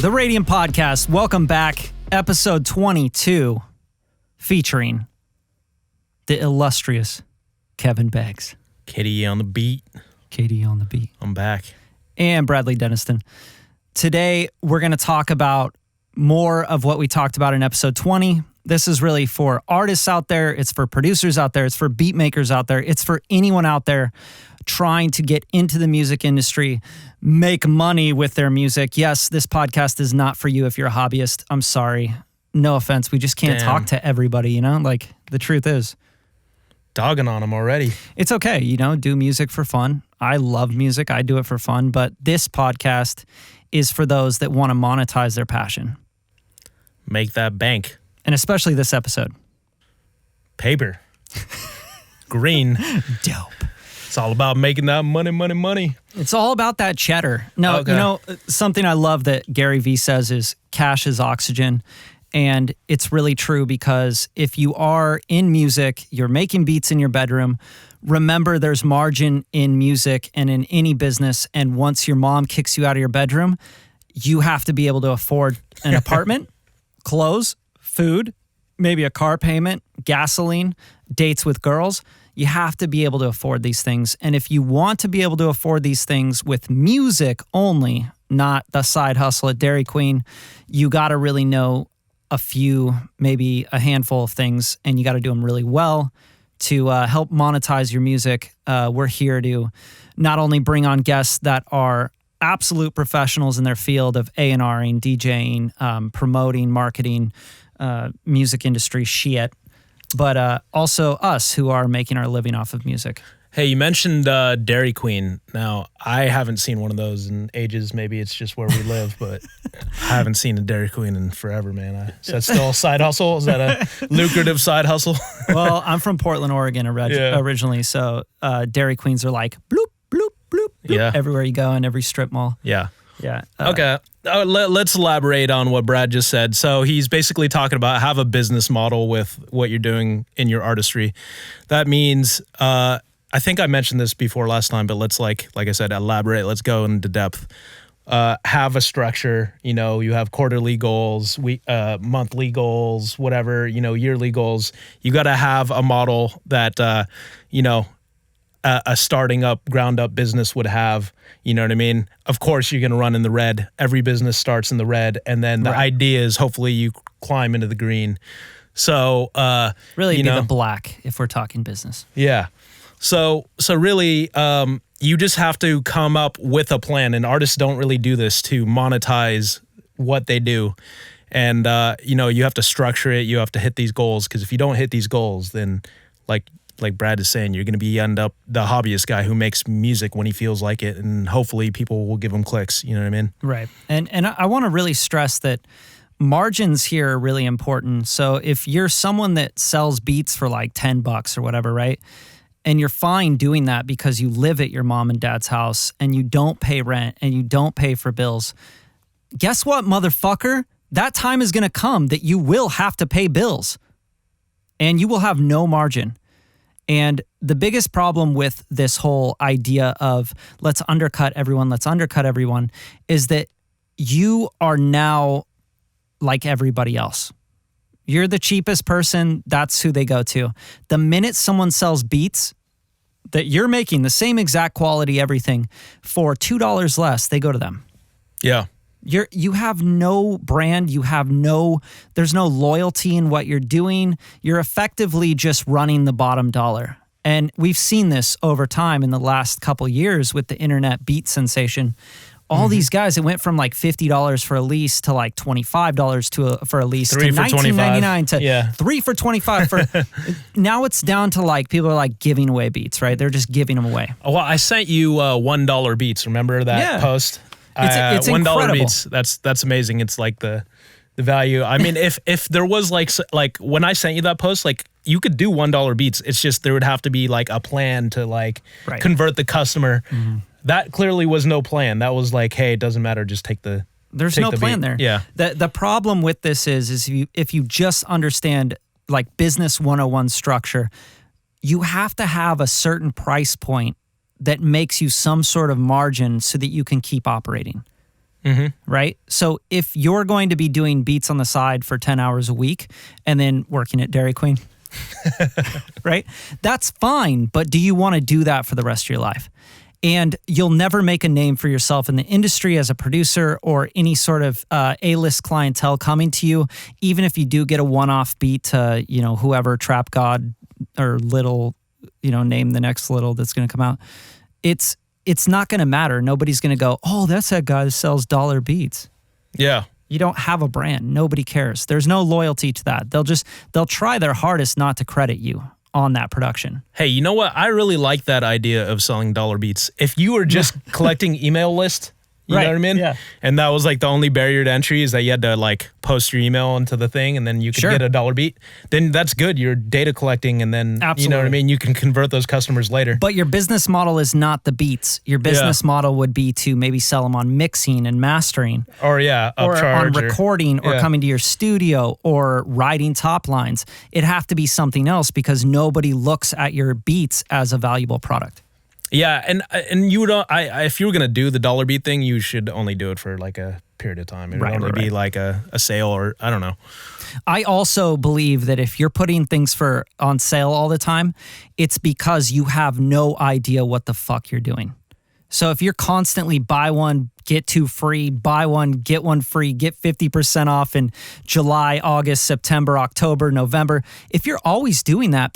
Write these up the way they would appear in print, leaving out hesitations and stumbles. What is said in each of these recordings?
The Radium Podcast. Welcome back. Episode 22, featuring the illustrious Kevin Beggs. Katie on the beat. Katie on the beat. I'm back. And Bradley Denniston. Today, we're going to talk about more of what we talked about in episode 20. This is really for artists out there. It's for producers out there. It's for beat makers out there. It's for anyone out there trying to get into the music industry, make money with their music. Yes, this podcast is not for you if you're a hobbyist. I'm sorry. No offense. We just can't talk to everybody, you know? Like, the truth is. Dogging on them already. It's okay, you know, do music for fun. I love music. I do it for fun. But this podcast is for those that want to monetize their passion. Make that bank. And especially this episode. Paper. Green. Dope. It's all about making that money. It's all about that cheddar. No, okay. You know, something I love that Gary Vee says is cash is oxygen. And it's really true because if you are in music, you're making beats in your bedroom, remember there's margin in music and in any business. And once your mom kicks you out of your bedroom, you have to be able to afford an apartment, clothes, food, maybe a car payment, gasoline, dates with girls. You have to be able to afford these things. And if you want to be able to afford these things with music only, not the side hustle at Dairy Queen, you got to really know a few, maybe a handful of things, and you got to do them really well to help monetize your music. We're here to not only bring on guests that are absolute professionals in their field of A&Ring, DJing, promoting, marketing, music industry shit, but also us who are making our living off of music. Hey, you mentioned Dairy Queen. Now, I haven't seen one of those in ages. Maybe it's just where we live, but I haven't seen a Dairy Queen in forever, man. Is that still a side hustle? Is that a lucrative side hustle? Well, I'm from Portland, Oregon originally, so Dairy Queens are like bloop, bloop, bloop, bloop everywhere you go in every strip mall. Yeah. Yeah. Okay. Let's elaborate on what Brad just said. So he's basically talking about have a business model with what you're doing in your artistry. That means, I think I mentioned this before last time, but let's like I said, elaborate. Let's go into depth. Have a structure. You know, you have quarterly goals, monthly goals, whatever. You know, yearly goals. You got to have a model that a starting up, ground up business would have. You know what I mean? Of course, you're going to run in the red. Every business starts in the red, and then the idea is hopefully you climb into the green. So really, be the black if we're talking business. Yeah. So really, you just have to come up with a plan, and artists don't really do this to monetize what they do. And, you have to structure it. You have to hit these goals, because if you don't hit these goals, then like Brad is saying, you're going to end up the hobbyist guy who makes music when he feels like it, and hopefully people will give him clicks. You know what I mean? Right. And I want to really stress that margins here are really important. So if you're someone that sells beats for like $10 or whatever, right? And you're fine doing that because you live at your mom and dad's house and you don't pay rent and you don't pay for bills. Guess what, motherfucker? That time is going to come that you will have to pay bills and you will have no margin. And the biggest problem with this whole idea of let's undercut everyone is that you are now like everybody else. You're the cheapest person, that's who they go to. The minute someone sells beats that you're making the same exact quality, everything, for $2 less, they go to them. Yeah. You have no brand, there's no loyalty in what you're doing. You're effectively just running the bottom dollar. And we've seen this over time in the last couple years with the internet beat sensation. All these guys, it went from like $50 for a lease to like $25 for a lease to $19.99 to 3 for $25 now it's down to like people are like giving away beats, right? They're just giving them away. Well, I sent you $1 beats. Remember that post? It's $1 incredible. beats. That's amazing. It's like the value. I mean, if there was like when I sent you that post, like you could do $1 beats. It's just there would have to be like a plan to like convert the customer. Mm-hmm. That clearly was no plan. That was like, hey, it doesn't matter. Just take the. There's no plan there. Yeah. The problem with this is if you just understand like business 101 structure, you have to have a certain price point that makes you some sort of margin so that you can keep operating. right? So if you're going to be doing beats on the side for 10 hours a week and then working at Dairy Queen, right? That's fine, but do you want to do that for the rest of your life? And you'll never make a name for yourself in the industry as a producer or any sort of A-list clientele coming to you, even if you do get a one-off beat to, whoever, Trap God or Little, name the next Little that's going to come out. It's not going to matter. Nobody's going to go, oh, that's that guy that sells dollar beats. Yeah. You don't have a brand. Nobody cares. There's no loyalty to that. They'll try their hardest not to credit you on that production. Hey, you know what? I really like that idea of selling dollar beats. If you were just collecting email list, you know what I mean? Yeah. And that was like the only barrier to entry is that you had to like post your email into the thing and then you could get a dollar beat. Then that's good. You're data collecting and then, you know what I mean? You can convert those customers later. But your business model is not the beats. Your business model would be to maybe sell them on mixing and mastering. Or upcharge. Or on recording or coming to your studio or writing top lines. It'd have to be something else because nobody looks at your beats as a valuable product. Yeah, and you would if you were gonna do the dollar beat thing, you should only do it for like a period of time. It would only be like a sale or I don't know. I also believe that if you're putting things on sale all the time, it's because you have no idea what the fuck you're doing. So if you're constantly buy one, get two free, buy one, get one free, get 50% off in July, August, September, October, November. If you're always doing that,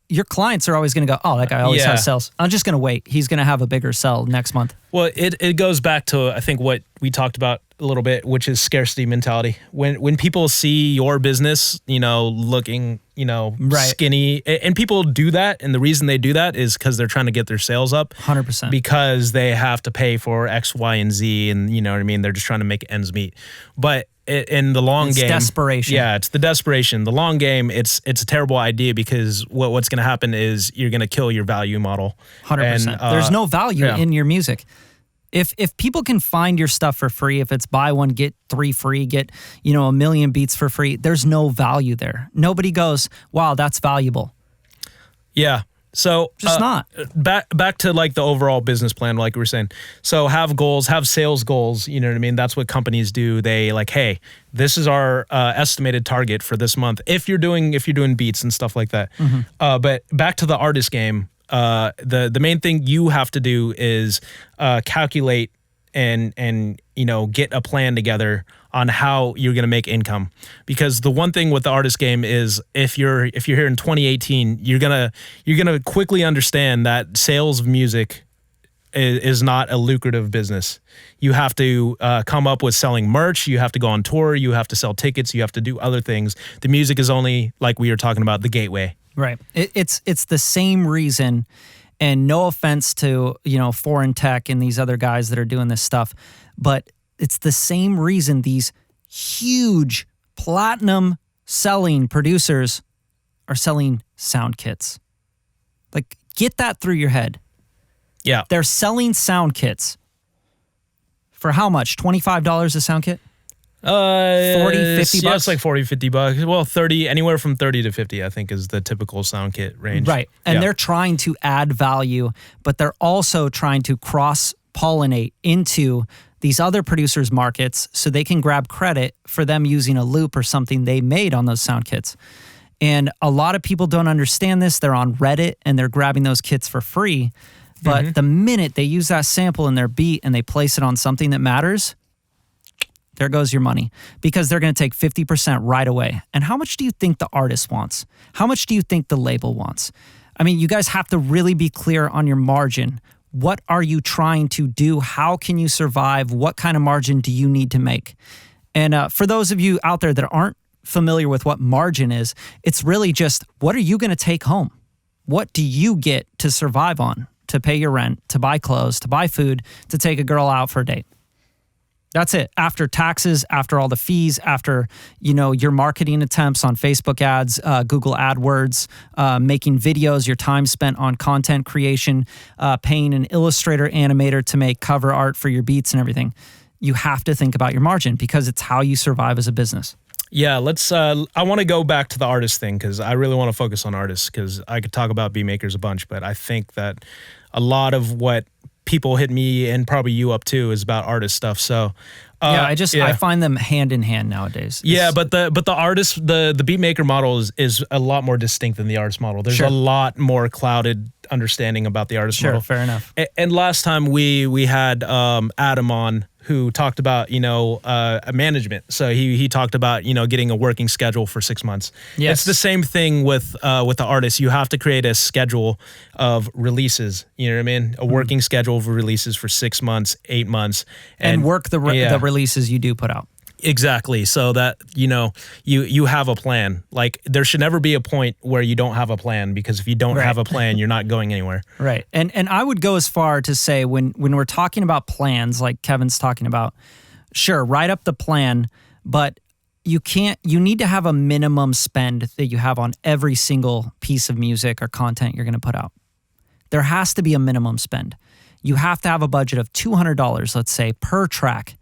your clients are always going to go, oh, that guy always has sales. I'm just going to wait. He's going to have a bigger sell next month. Well, it goes back to, I think, what we talked about a little bit, which is scarcity mentality. When people see your business, looking, skinny, and people do that, and the reason they do that is because they're trying to get their sales up. 100%. Because they have to pay for X, Y, and Z, and you know what I mean? They're just trying to make ends meet. But in the long game, desperation. Yeah, it's the desperation. The long game, it's a terrible idea because what's going to happen is you're going to kill your value model. 100%. There's no value in your music. If people can find your stuff for free, if it's buy one, get three free, get, a million beats for free, there's no value there. Nobody goes, wow, that's valuable. Yeah. So just not. Back to like the overall business plan, like we were saying. So have goals, have sales goals. You know what I mean? That's what companies do. They like, hey, this is our estimated target for this month. If you're doing beats and stuff like that. But back to the artist game. The main thing you have to do is calculate and get a plan together on how you're going to make income. Because the one thing with the artist game is if you're here in 2018, you're going to quickly understand that sales of music is not a lucrative business. You have to come up with selling merch, you have to go on tour, you have to sell tickets, you have to do other things. The music is only, like we were talking about, the gateway. Right. It's the same reason, and no offense to, Foreign Tech and these other guys that are doing this stuff, but it's the same reason these huge platinum selling producers are selling sound kits. Like, get that through your head. Yeah. They're selling sound kits. For how much? $25 a sound kit? 40, 50 bucks? Yeah, it's like 40, 50 bucks. Well, 30, anywhere from 30 to 50, I think, is the typical sound kit range. Right. And they're trying to add value, but they're also trying to cross-pollinate into these other producers' markets so they can grab credit for them using a loop or something they made on those sound kits. And a lot of people don't understand this. They're on Reddit and they're grabbing those kits for free. But the minute they use that sample in their beat and they place it on something that matters, there goes your money, because they're going to take 50% right away. And how much do you think the artist wants? How much do you think the label wants? I mean, you guys have to really be clear on your margin. What are you trying to do? How can you survive? What kind of margin do you need to make? And for those of you out there that aren't familiar with what margin is, it's really just, what are you going to take home? What do you get to survive on, to pay your rent, to buy clothes, to buy food, to take a girl out for a date? That's it. After taxes, after all the fees, after, your marketing attempts on Facebook ads, Google AdWords, making videos, your time spent on content creation, paying an illustrator animator to make cover art for your beats and everything. You have to think about your margin because it's how you survive as a business. Yeah, I want to go back to the artist thing because I really want to focus on artists because I could talk about beat makers a bunch, but I think that a lot of what people hit me and probably you up too is about artist stuff. So I find them hand in hand nowadays. But the artist, the beat maker model is a lot more distinct than the artist model. There's a lot more clouded understanding about the artist model. Fair enough. And last time we had Adam on, who talked about management. So he talked about getting a working schedule for 6 months. Yes. It's the same thing with the artists. You have to create a schedule of releases. You know what I mean? A working schedule of releases for 6 months, 8 months, and work the releases you do put out. Exactly. So that, you have a plan. Like, there should never be a point where you don't have a plan, because if you don't have a plan, you're not going anywhere. Right. And I would go as far to say, when we're talking about plans, like Kevin's talking about, sure, write up the plan, but you need to have a minimum spend that you have on every single piece of music or content you're going to put out. There has to be a minimum spend. You have to have a budget of $200, let's say, per track,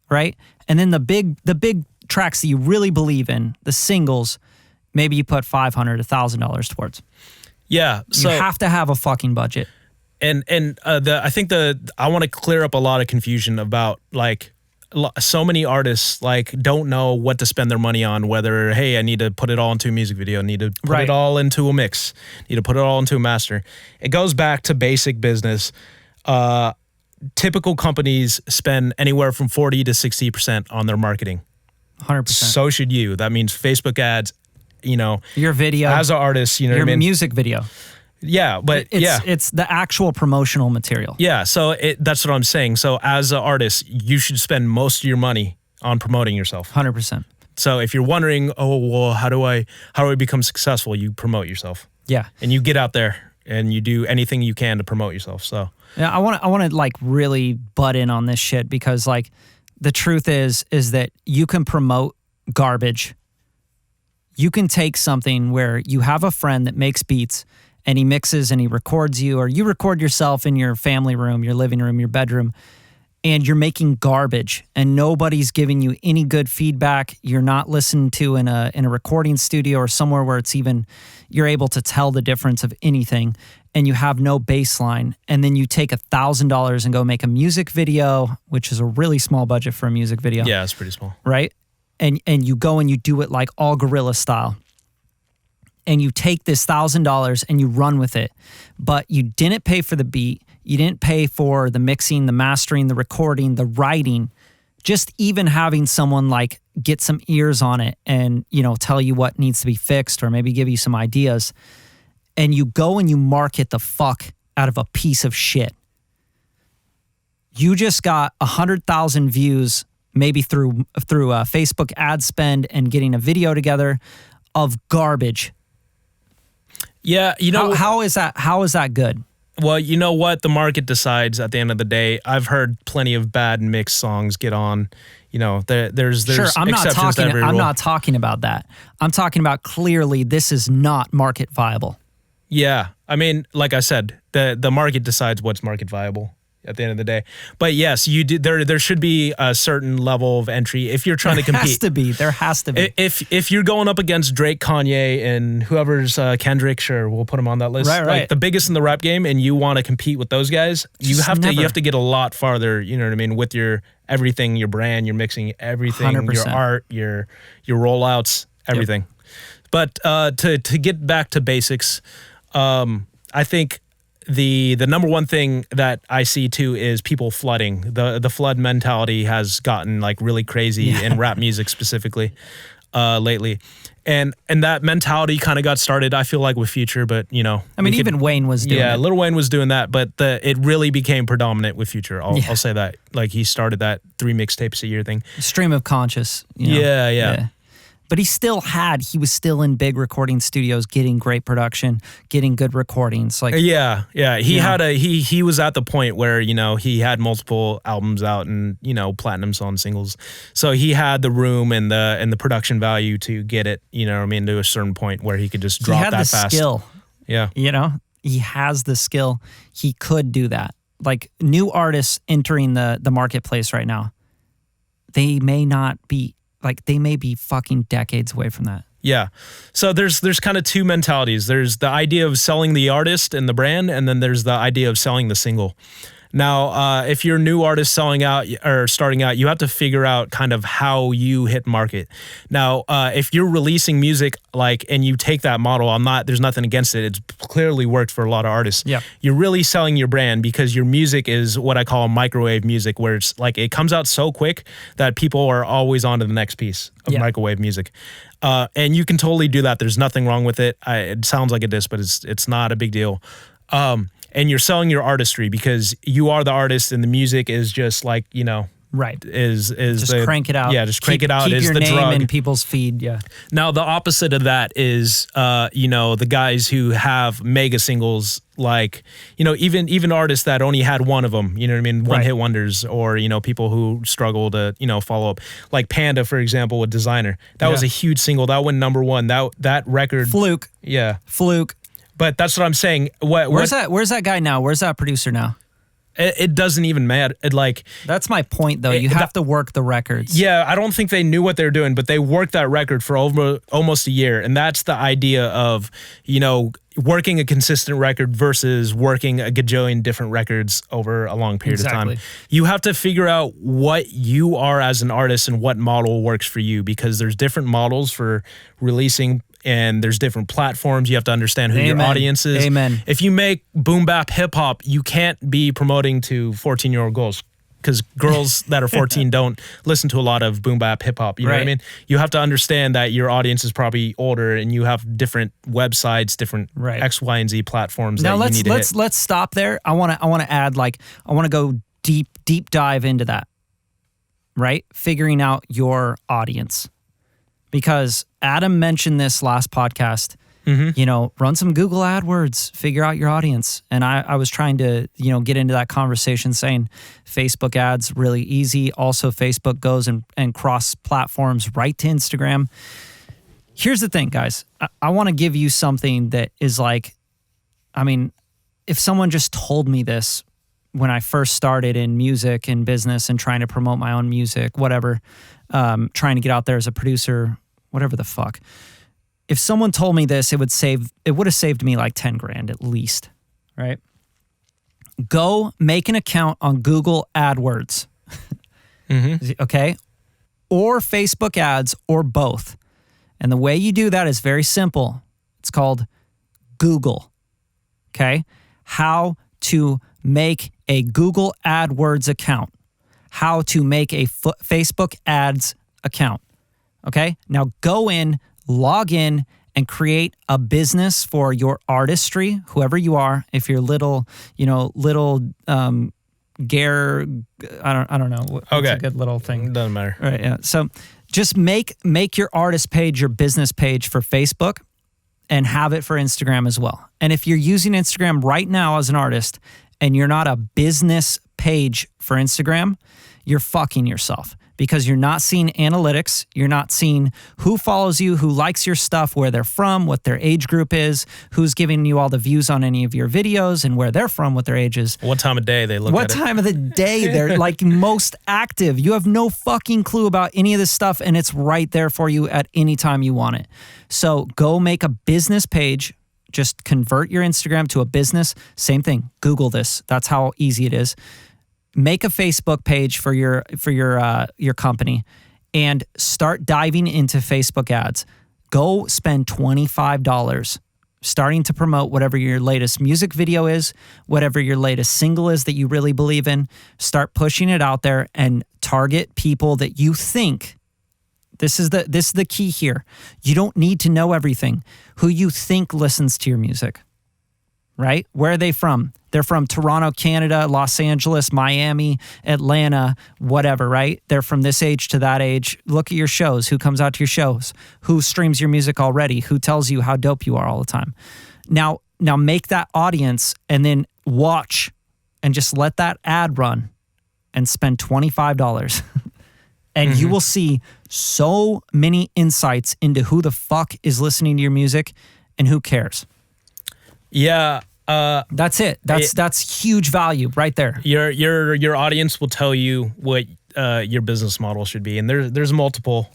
right? And then the big tracks that you really believe in, the singles, maybe you put $500, $1,000 towards. Yeah, so you have to have a fucking budget. And I think I want to clear up a lot of confusion about, like, so many artists don't know what to spend their money on. Whether, hey, I need to put it all into a music video, need to put it all into a mix, need to put it all into a master. It goes back to basic business. Typical companies spend anywhere from 40 to 60% on their marketing. 100%. So should you. That means Facebook ads, your video as an artist, your music video. Yeah, but it's the actual promotional material. Yeah, so that's what I'm saying. So as an artist, you should spend most of your money on promoting yourself. 100%. So if you're wondering, oh, well, how do I become successful? You promote yourself. Yeah. And you get out there and you do anything you can to promote yourself. So yeah, I want to really butt in on this shit, because the truth is that you can promote garbage. You can take something where you have a friend that makes beats and he mixes and he records you, or you record yourself in your family room, your living room, your bedroom, and you're making garbage and nobody's giving you any good feedback. You're not listened to in a recording studio or somewhere where you're able to tell the difference of anything, and you have no baseline. And then you take $1,000 and go make a music video, which is a really small budget for a music video. yeah, it's pretty small. Right? And you go and you do it like all guerrilla style. And you take this $1,000 and you run with it. But you didn't pay for the beat. You didn't pay for the mixing, the mastering, the recording, the writing. Just even having someone get some ears on it and, tell you what needs to be fixed, or maybe give you some ideas. And you go and you market the fuck out of a piece of shit. You just got 100,000 views, maybe through a Facebook ad spend and getting a video together, of garbage. Yeah, how is that good? Well, you know what? The market decides at the end of the day. I've heard plenty of bad mixed songs get on. There's sure, exceptions to every rule. I'm not talking about that. I'm talking about clearly this is not market viable. Yeah, I mean, like I said, the market decides what's market viable at the end of the day. But yes, you do. There should be a certain level of entry if you're trying to compete. There has to be. If you're going up against Drake, Kanye, and whoever's Kendrick, sure, we'll put him on that list. Right. Like the biggest in the rap game, and you want to compete with those guys, you have to get a lot farther. You know what I mean? With your everything, your brand, your mixing, everything, 100%. your art, your rollouts, everything. Yep. But to get back to basics, I think the number one thing that I see too is people flooding. The flood mentality has gotten really crazy in rap music specifically lately. And that mentality kind of got started, I feel like, with Future, but I mean, even Wayne was doing it. Yeah, Lil Wayne was doing that, but it really became predominant with Future. I'll say that. He started that 3 mixtapes a year thing. Stream of conscious. Yeah. But he was still in big recording studios, getting great production, getting good recordings. He was at the point where, he had multiple albums out and, platinum song singles. So he had the room and the production value to get it, to a certain point where he could just drop that fast. He had the skill. Yeah. He has the skill. He could do that. New artists entering the marketplace right now, they may not be. They may be fucking decades away from that. Yeah. So there's kind of two mentalities. There's the idea of selling the artist and the brand, and then there's the idea of selling the single. Now, if you're a new artist selling out or starting out, you have to figure out kind of how you hit market. Now, if you're releasing music and you take that model, there's nothing against it. It's clearly worked for a lot of artists. Yeah. You're really selling your brand because your music is what I call microwave music, where it's like it comes out so quick that people are always on to the next piece of microwave music. And you can totally do that. There's nothing wrong with it. It sounds like a diss, but it's not a big deal. And you're selling your artistry because you are the artist and the music is just like, right. Is just crank it out. Yeah, just crank it out. Keep is your the name drug in people's feed. Yeah. Now the opposite of that is, the guys who have mega singles, like, even artists that only had one of them, you know what I mean? One hit wonders, or, people who struggle to, follow up. Like Panda, for example, with Designer. That was a huge single. That went number one. That record. Fluke. Yeah. Fluke. But that's what I'm saying. Where's that guy now? Where's that producer now? It doesn't even matter. That's my point, though. You have to work the records. Yeah, I don't think they knew what they were doing, but they worked that record for almost a year. And that's the idea of, working a consistent record versus working a gajillion different records over a long period of time. You have to figure out what you are as an artist and what model works for you, because there's different models for releasing and there's different platforms. You have to understand who your audience is. Amen. If you make boom bap hip hop, you can't be promoting to 14-year-old girls, because girls that are 14 don't listen to a lot of boom bap hip hop. You know what I mean? You have to understand that your audience is probably older and you have different websites, different X, Y, and Z platforms that you need to hit. Let's stop there. I want to add, I want to go deep dive into that. Right? Figuring out your audience. Because Adam mentioned this last podcast, run some Google AdWords, figure out your audience. And I was trying to, get into that conversation saying Facebook ads really easy. Also, Facebook goes and cross platforms right to Instagram. Here's the thing, guys. I want to give you something that is if someone just told me this when I first started in music and business and trying to promote my own music, whatever, trying to get out there as a producer, whatever the fuck. If someone told me this, it would have saved me like 10 grand at least, right? Go make an account on Google AdWords, okay? Or Facebook ads, or both. And the way you do that is very simple. It's called Google, okay? How to make a Google AdWords account. How to make a Facebook ads account. Okay, now go in, log in, and create a business for your artistry, whoever you are. If you're little Gare, I don't know. What's a good little thing? Doesn't matter. Right. Yeah. So just make your artist page your business page for Facebook, and have it for Instagram as well. And if you're using Instagram right now as an artist and you're not a business page for Instagram, you're fucking yourself, because you're not seeing analytics. You're not seeing who follows you, who likes your stuff, where they're from, what their age group is, who's giving you all the views on any of your videos, and where they're from, what their age is. What time of day they look at it. What time of the day they're most active. You have no fucking clue about any of this stuff, and it's right there for you at any time you want it. So go make a business page. Just convert your Instagram to a business. Same thing. Google this. That's how easy it is. Make a Facebook page for your company and start diving into Facebook ads. Go spend $25 starting to promote whatever your latest music video is, whatever your latest single is that you really believe in. Start pushing it out there and target people that you think. This is the key here. You don't need to know everything. Who you think listens to your music, right? Where are they from? They're from Toronto, Canada, Los Angeles, Miami, Atlanta, whatever, right? They're from this age to that age. Look at your shows. Who comes out to your shows? Who streams your music already? Who tells you how dope you are all the time? Now make that audience and then watch and just let that ad run and spend $25. And you will see so many insights into who the fuck is listening to your music and who cares. Yeah. That's it. That's huge value right there. Your audience will tell you what your business model should be, and there's multiple.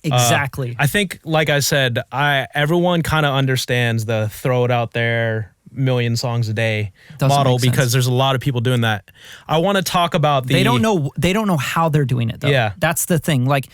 Exactly. I think, like I said, everyone kind of understands the throw it out there, million songs a day Doesn't model make sense. because there's a lot of people doing that. I want to talk about They don't know how they're doing it though. Yeah. That's the thing. Like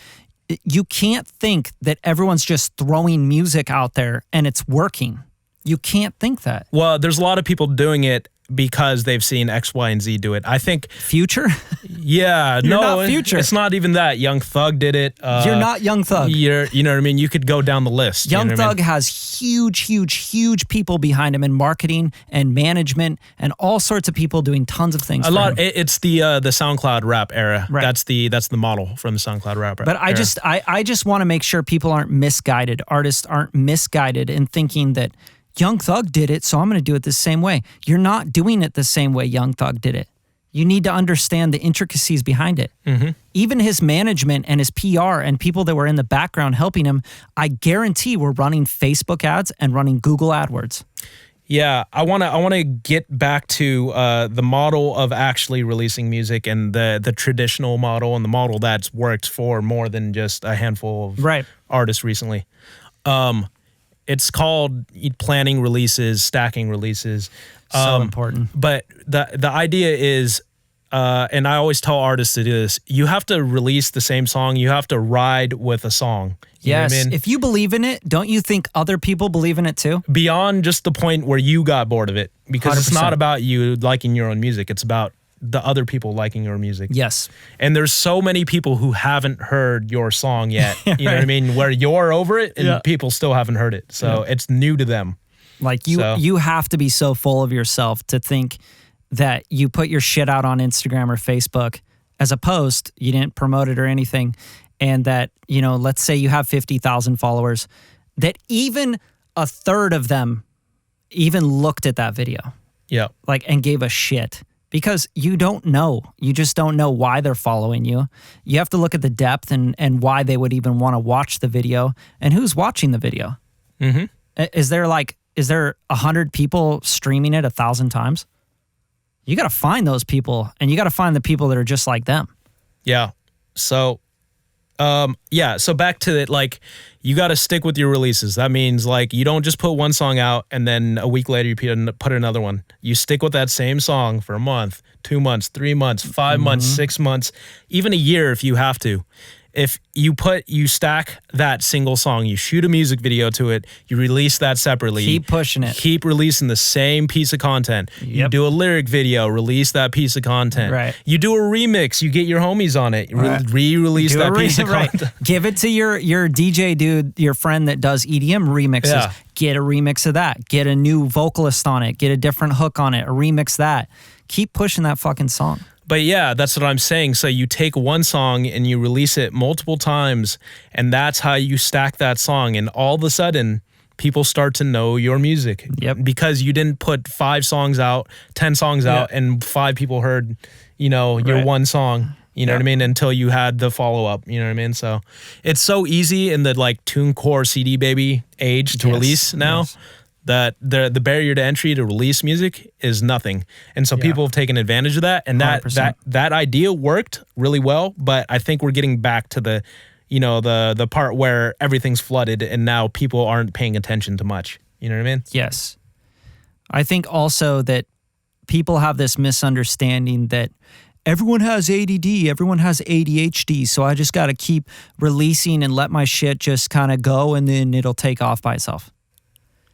you can't think that everyone's just throwing music out there and it's working. You can't think that. Well, there's a lot of people doing it because they've seen X, Y, and Z do it. I think Future? yeah, You're no, not Future. It's not even that. Young Thug did it. You're not Young Thug. You know what I mean? You could go down the list. Young you know what I Thug mean? has huge people behind him in marketing and management and all sorts of people doing tons of things. It's the SoundCloud rap era. Right. That's the model from the SoundCloud rap era. But I just want to make sure people aren't misguided. Artists aren't misguided in thinking that Young Thug did it, so I'm going to do it the same way. You're not doing it the same way Young Thug did it. You need to understand the intricacies behind it. Mm-hmm. Even his management and his PR and people that were in the background helping him, I guarantee were running Facebook ads and running Google AdWords. Yeah, I want to get back to the model of actually releasing music and the traditional model and the model that's worked for more than just a handful of artists recently. It's called planning releases, stacking releases. So important. But the idea is, and I always tell artists to do this, you have to release the same song. You have to ride with a song. You know what I mean? If you believe in it, don't you think other people believe in it too? Beyond just the point where you got bored of it. Because 100%. It's not about you liking your own music. It's about the other people liking your music. Yes. And there's so many people who haven't heard your song yet. You know what I mean? Where you're over it and people still haven't heard it. So it's new to them. Like you have to be so full of yourself to think that you put your shit out on Instagram or Facebook as a post, you didn't promote it or anything, and that, you know, let's say you have 50,000 followers, that even a third of them even looked at that video. Yeah. Like, and gave a shit. Because you don't know. You just don't know why they're following you. You have to look at the depth and why they would even want to watch the video and who's watching the video. Mm-hmm. Is there 100 people streaming it 1,000 times? You got to find those people and you got to find the people that are just like them. Yeah. So, so back to it, like, you got to stick with your releases. That means, like, you don't just put one song out and then a week later you put another one. You stick with that same song for a month, 2 months, 3 months, 5 months, 6 months, even a year if you have to. If you stack that single song, you shoot a music video to it, you release that separately. Keep pushing it. Keep releasing the same piece of content. Yep. You do a lyric video, release that piece of content. Right. You do a remix, you get your homies on it, re-release that piece of content. Give it to your DJ dude, your friend that does EDM remixes. Yeah. Get a remix of that. Get a new vocalist on it. Get a different hook on it. Or remix that. Keep pushing that fucking song. But yeah, that's what I'm saying. So you take one song and you release it multiple times, and that's how you stack that song. And all of a sudden, people start to know your music. Yep. Because you didn't put 5 songs out, 10 songs out, and 5 people heard, your one song. You know what I mean? Until you had the follow-up. You know what I mean? So it's so easy in the like TuneCore CD Baby age to release now. Yes. That the barrier to entry to release music is nothing. And so people have taken advantage of that. And that idea worked really well. But I think we're getting back to the part where everything's flooded and now people aren't paying attention to much. You know what I mean? Yes. I think also that people have this misunderstanding that everyone has ADD, everyone has ADHD, so I just got to keep releasing and let my shit just kind of go and then it'll take off by itself.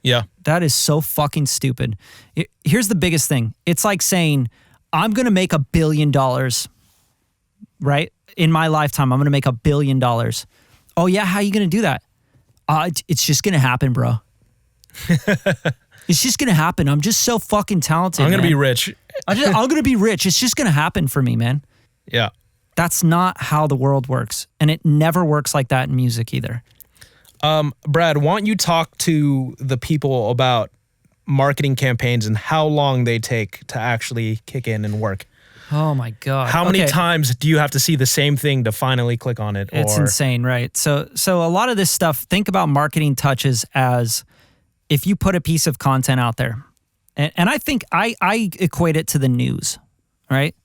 Yeah. That is so fucking stupid. Here's the biggest thing. It's like saying, I'm going to make $1 billion, right? In my lifetime, I'm going to make $1 billion. Oh yeah, how are you going to do that? It's just going to happen, bro. It's just going to happen. I'm just so fucking talented, I'm going to be rich. I'm going to be rich. It's just going to happen for me, man. Yeah. That's not how the world works. And it never works like that in music either. Brad, why don't you talk to the people about marketing campaigns and how long they take to actually kick in and work? Oh my God. How many times do you have to see the same thing to finally click on it? It's insane, right? So a lot of this stuff, think about marketing touches as if you put a piece of content out there. And I think I equate it to the news, right?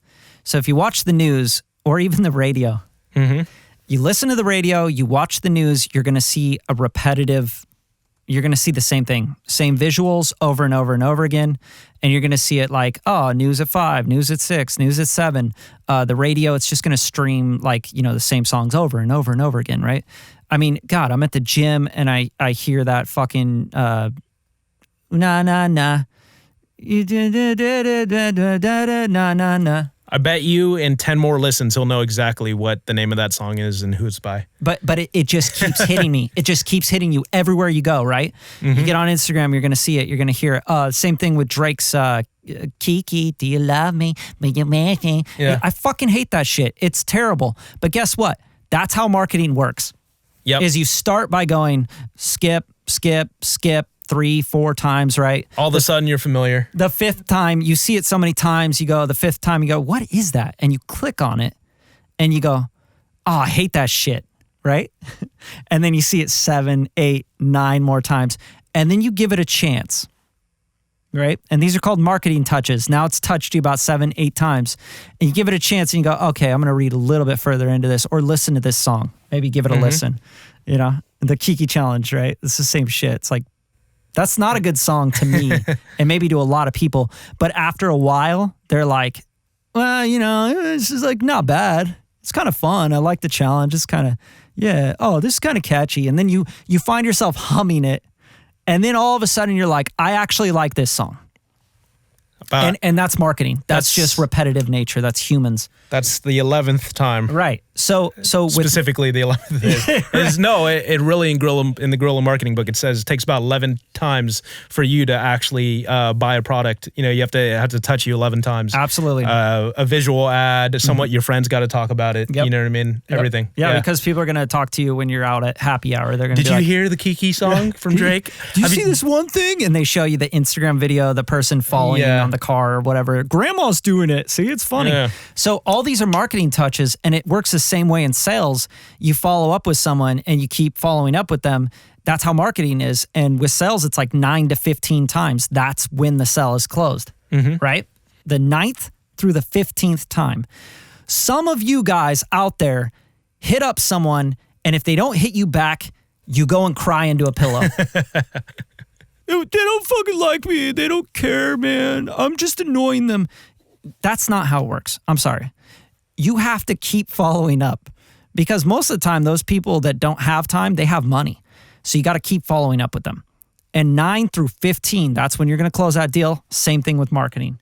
So if you watch the news or even the radio, you listen to the radio, you watch the news, you're going to see a repetitive you're going to see the same thing, same visuals over and over and over again. And you're going to see it like, oh, news at 5, news at 6, news at 7. The radio, it's just going to stream like, the same songs over and over and over again, right? I mean, God, I'm at the gym and I hear that fucking na na na. Na na na. I bet you in 10 more listens, he'll know exactly what the name of that song is and who it's by. But it just keeps hitting me. It just keeps hitting you everywhere you go, right? Mm-hmm. You get on Instagram, you're going to see it. You're going to hear it. Same thing with Drake's Kiki, do you love me? Yeah. I fucking hate that shit. It's terrible. But guess what? That's how marketing works. Yep. Is you start by going skip, 3-4 times, right? All of a sudden you're familiar. The 5th time, you see it so many times, the 5th time you go, what is that? And you click on it and you go, oh, I hate that shit, right? And then you see it 7, 8, 9 more times. And then you give it a chance, right? And these are called marketing touches. Now it's touched you about 7, 8 times. And you give it a chance and you go, okay, I'm going to read a little bit further into this or listen to this song. Maybe give it a listen, The Kiki challenge, right? It's the same shit. It's like, that's not a good song to me and maybe to a lot of people. But after a while, they're like, well, this is like not bad. It's kind of fun. I like the challenge. It's kind of, this is kind of catchy. And then you find yourself humming it. And then all of a sudden you're like, I actually like this song. And that's marketing. That's just repetitive nature. That's humans. That's the 11th time. Right. So specifically the 11th it really in the Guerrilla Marketing book, it says it takes about 11 times for you to actually buy a product. You have to touch you 11 times. Absolutely. A visual ad, somewhat your friends got to talk about it. Yep. You know what I mean? Yep. Everything. Yeah, because people are going to talk to you when you're out at happy hour. They're going to Did you hear the Kiki song from Drake? Do you see this one thing? And they show you the Instagram video, the person following you on the car or whatever. Grandma's doing it. See, it's funny. Yeah. So all these are marketing touches, and it works the same way in sales. You follow up with someone and you keep following up with them. That's how marketing is. And with sales, it's like 9 to 15 times. That's when the sale is closed, right? The 9th through the 15th time. Some of you guys out there hit up someone, and if they don't hit you back, you go and cry into a pillow. They don't fucking like me. They don't care, man. I'm just annoying them. That's not how it works. I'm sorry. You have to keep following up because most of the time, those people that don't have time, they have money. So you got to keep following up with them. And 9 through 15, that's when you're going to close that deal. Same thing with marketing.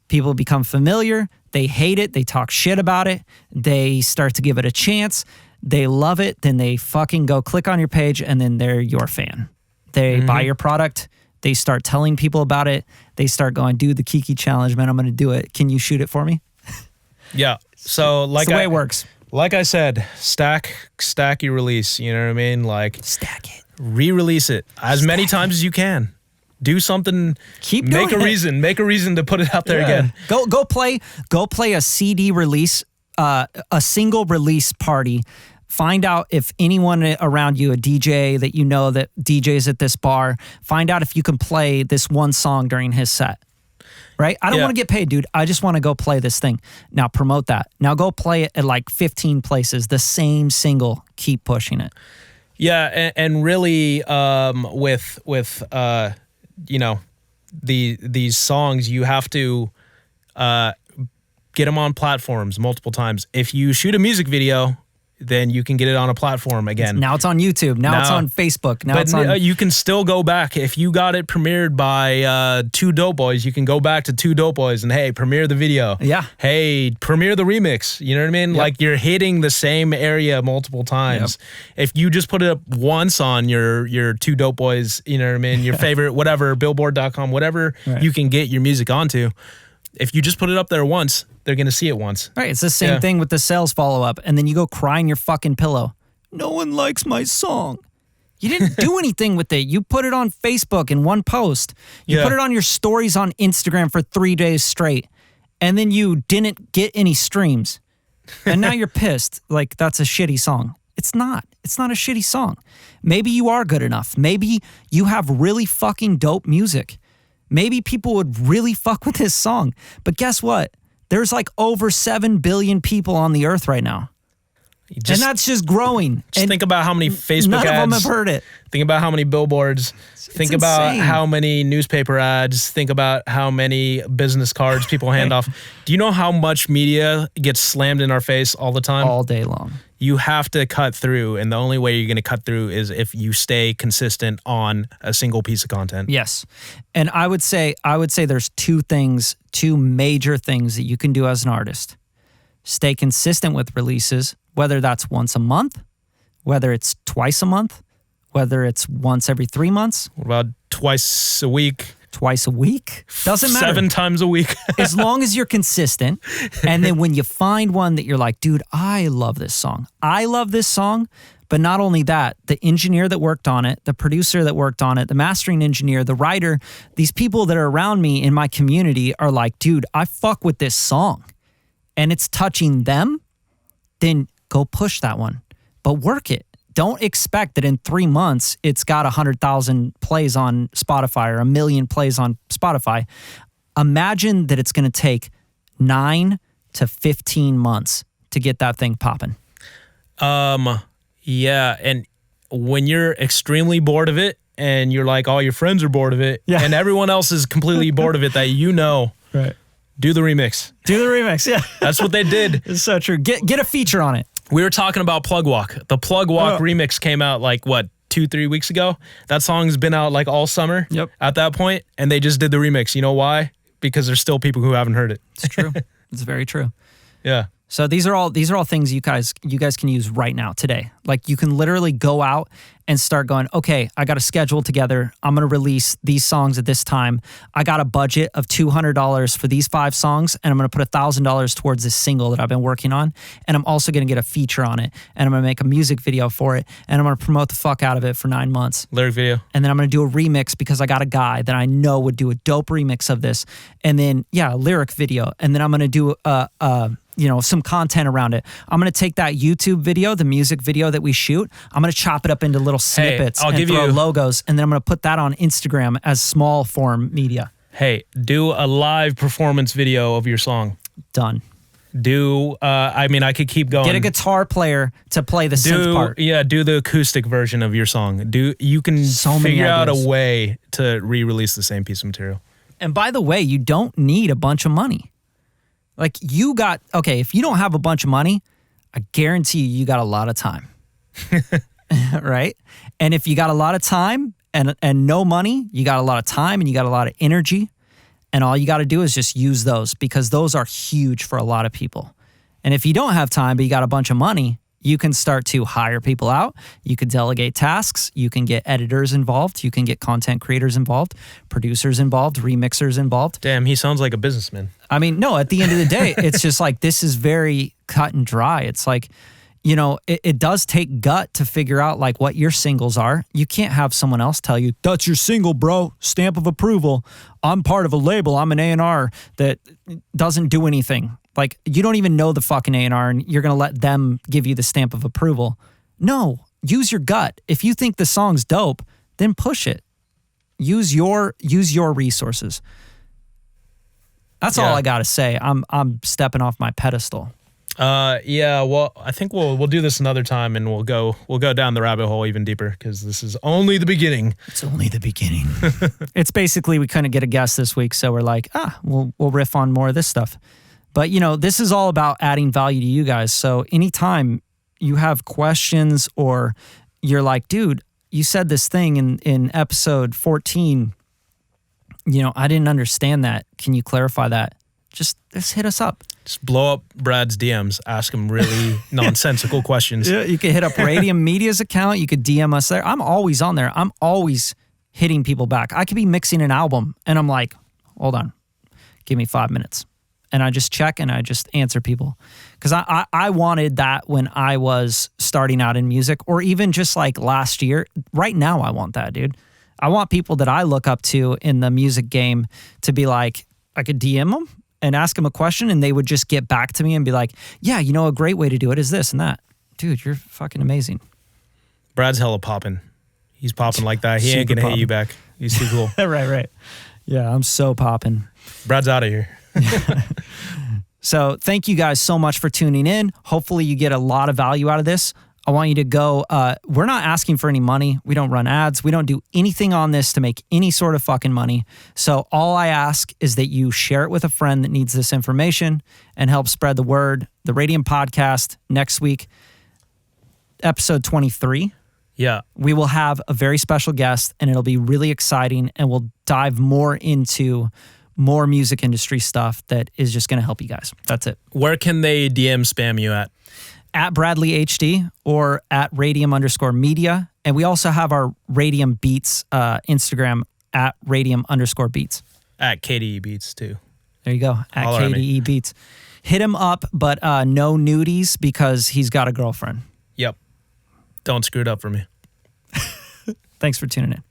People become familiar. They hate it. They talk shit about it. They start to give it a chance. They love it. Then they fucking go click on your page and then they're your fan. They buy your product. They start telling people about it. They start going, dude, the Kiki challenge, man, I'm going to do it. Can you shoot it for me? Yeah. So like it's the way it works. Like I said, stack your release. You know what I mean? Like stack it. Re-release it as many times as you can. Do something. Make a reason to put it out there again. Go play a CD release, a single release party. Find out if anyone around you, a DJ that you know that DJs at this bar, find out if you can play this one song during his set. Right? I don't want to get paid, dude. I just want to go play this thing. Now promote that. Now go play it at like 15 places, the same single. Keep pushing it. Yeah, and really with these songs, you have to get them on platforms multiple times. If you shoot a music video, then you can get it on a platform again. Now it's on YouTube. Now it's on Facebook. You can still go back. If you got it premiered by 2 Dope Boys, you can go back to 2 Dope Boys and, hey, premiere the video. Yeah. Hey, premiere the remix. You know what I mean? Yep. Like you're hitting the same area multiple times. Yep. If you just put it up once on your 2 Dope Boys, you know what I mean? Your favorite, whatever, billboard.com, whatever you can get your music onto. If you just put it up there once, they're going to see it once. Right. It's the same thing with the sales follow-up. And then you go cry in your fucking pillow. No one likes my song. You didn't do anything with it. You put it on Facebook in one post. You put it on your stories on Instagram for 3 days straight. And then you didn't get any streams. And now you're pissed. Like, that's a shitty song. It's not. It's not a shitty song. Maybe you are good enough. Maybe you have really fucking dope music. Maybe people would really fuck with this song. But guess what? There's like over 7 billion people on the earth right now. And that's just growing. Just think about how many Facebook none ads. None of them have heard it. Think about how many billboards. Think about how many newspaper ads. Think about how many business cards people hand off. Do you know how much media gets slammed in our face all the time? All day long. You have to cut through, and the only way you're going to cut through is if you stay consistent on a single piece of content. Yes. And I would say there's two major things that you can do as an artist. Stay consistent with releases, whether that's once a month, whether it's twice a month, whether it's once every 3 months. What about twice a week? Twice a week? Doesn't matter. 7 times a week. As long as you're consistent. And then when you find one that you're like, dude, I love this song. But not only that, the engineer that worked on it, the producer that worked on it, the mastering engineer, the writer, these people that are around me in my community are like, dude, I fuck with this song. And it's touching them, then go push that one. But work it. Don't expect that in 3 months it's got 100,000 plays on Spotify or 1 million plays on Spotify. Imagine that it's going to take 9 to 15 months to get that thing popping. Yeah, and when you're extremely bored of it and you're like all your friends are bored of it and everyone else is completely bored of it that right. Do the remix. Yeah. That's what they did. It's so true. Get a feature on it. We were talking about Plug Walk. The Plug Walk remix came out 2-3 weeks ago. That song's been out all summer at that point, and they just did the remix. You know why? Because there's still people who haven't heard it. It's true. It's very true. Yeah. So these are all things you guys can use right now today. Like you can literally go out and start going, okay, I got a schedule together. I'm going to release these songs at this time. I got a budget of $200 for these 5 songs, and I'm going to put $1,000 towards this single that I've been working on. And I'm also going to get a feature on it, and I'm going to make a music video for it, and I'm going to promote the fuck out of it for 9 months. Lyric video. And then I'm going to do a remix because I got a guy that I know would do a dope remix of this. And then, a lyric video. And then I'm going to do some content around it. I'm going to take that YouTube video, the music video that we shoot, I'm going to chop it up into little snippets and throw logos, and then I'm going to put that on Instagram as small form media. Hey, do a live performance video of your song. Done. I could keep going. Get a guitar player to play the synth part. Yeah, do the acoustic version of your song. You can figure out a way to re-release the same piece of material. And by the way, you don't need a bunch of money. If you don't have a bunch of money, I guarantee you got a lot of time. Right? And if you got a lot of time and no money, you got a lot of time and you got a lot of energy. And all you got to do is just use those, because those are huge for a lot of people. And if you don't have time, but you got a bunch of money, you can start to hire people out. You can delegate tasks. You can get editors involved. You can get content creators involved, producers involved, remixers involved. Damn, he sounds like a businessman. I mean, no, at the end of the day, it's just this is very cut and dry. It's it does take gut to figure out what your singles are. You can't have someone else tell you, that's your single, bro. Stamp of approval. I'm part of a label. I'm an A&R that doesn't do anything. You don't even know the fucking A&R, and you're going to let them give you the stamp of approval. No, use your gut. If you think the song's dope, then push it. Use your resources. That's all I got to say. I'm stepping off my pedestal. Well, I think we'll do this another time, and we'll go down the rabbit hole even deeper, because this is only the beginning. It's only the beginning. It's basically, we couldn't get a guest this week, so we're like, we'll riff on more of this stuff. But this is all about adding value to you guys. So anytime you have questions, or you're like, dude, you said this thing in episode 14, I didn't understand that. Can you clarify that? Just hit us up. Just blow up Brad's DMs. Ask him really nonsensical questions. Yeah, you could hit up Radium Media's account. You could DM us there. I'm always on there. I'm always hitting people back. I could be mixing an album, and I'm like, hold on, give me 5 minutes. And I just check and I just answer people. Because I wanted that when I was starting out in music, or even just last year. Right now, I want that, dude. I want people that I look up to in the music game to be like, I could DM them and ask them a question, and they would just get back to me and be like, yeah, a great way to do it is this and that. Dude, you're fucking amazing. Brad's hella popping. He's popping like that. He ain't going to hit you back. He's too cool. Right. Yeah, I'm so popping. Brad's out of here. So thank you guys so much for tuning in. Hopefully you get a lot of value out of this. I want you to go, we're not asking for any money. We don't run ads. We don't do anything on this to make any sort of fucking money. So all I ask is that you share it with a friend that needs this information and help spread the word. The Radium Podcast next week, episode 23. Yeah. We will have a very special guest and it'll be really exciting and we'll dive more into more music industry stuff that is just going to help you guys. That's it. Where can they DM spam you at? At Bradley HD or at Radium_media. And we also have our Radium Beats Instagram at Radium_beats. At KDE Beats too. There you go. At KDE Beats. Hit him up, but no nudies because he's got a girlfriend. Yep. Don't screw it up for me. Thanks for tuning in.